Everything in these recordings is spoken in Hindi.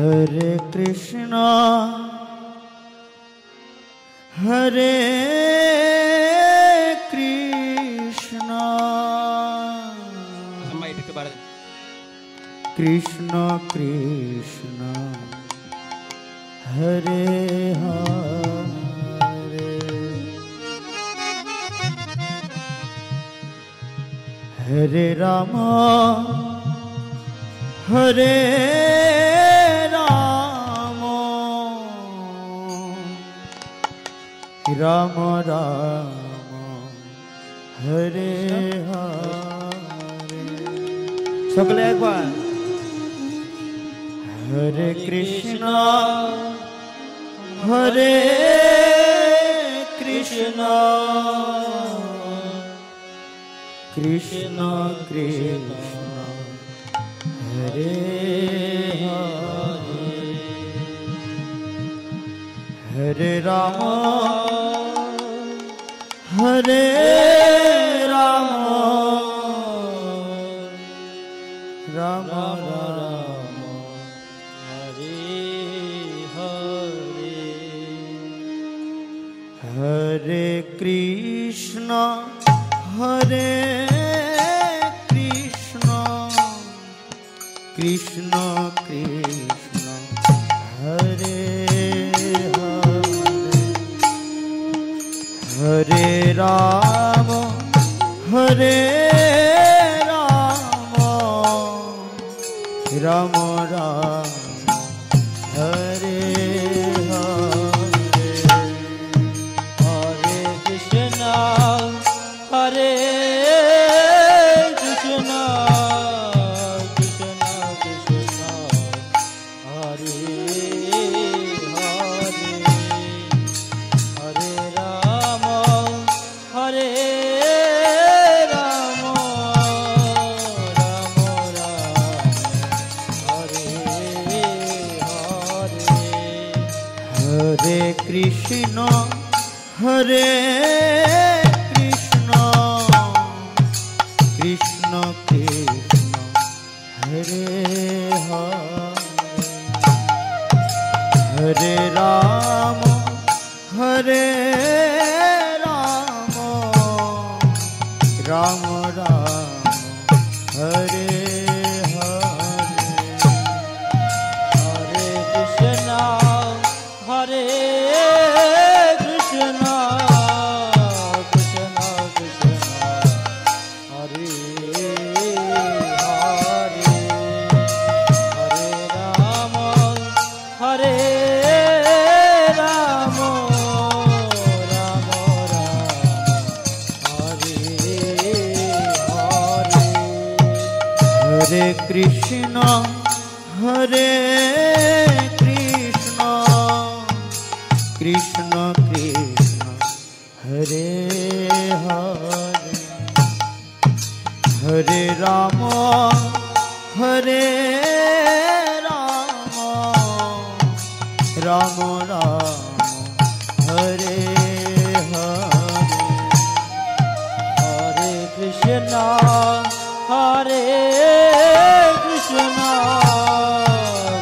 हरे कृष्णा हरे कृष्णा कृष्णा कृष्णा हरे हरे हरे राम हरे राम राम राम हरे हरे सकले एक बार हरे कृष्णा हरे कृष्णा कृष्णा कृष्णा हरे हरे हरे राम हरे राम राम राम हरे हरे हरे कृष्णा हरे कृष्णा कृष्णा कृष्णा हरे हरे राम हरे राम राम राम हरे हरे हरे कृष्णा हरे कृष्णा कृष्णा कृष्णा हरे हरे हरे राम हरे राम राम राम हरे हरे हरे कृष्णा हरे कृष्णा कृष्णा कृष्णा हरे हरे हरे राम हरे राम राम राम हरे हरे हरे कृष्णा हरे कृष्णा कृष्णा कृष्णा हरे हरे हरे राम हरे राम राम राम हरे हरे हरे कृष्णा हरे कृष्णा कृष्णा कृष्णा हरे हरे हरे राम हरे राम राम राम हरे हरे हरे कृष्णा हरे कृष्णा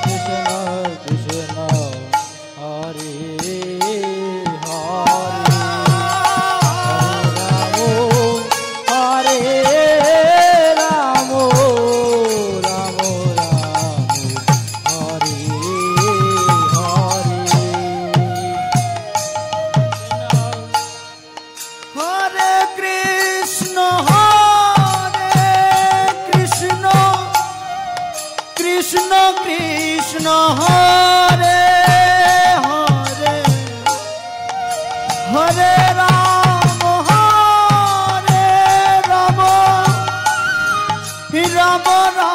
कृष्णा कृष्णा हरे हरे हरे राम राम राम हरे हरे हरे कृष्ण कृष्ण कृष्ण हरे हरे हरे राम राम राम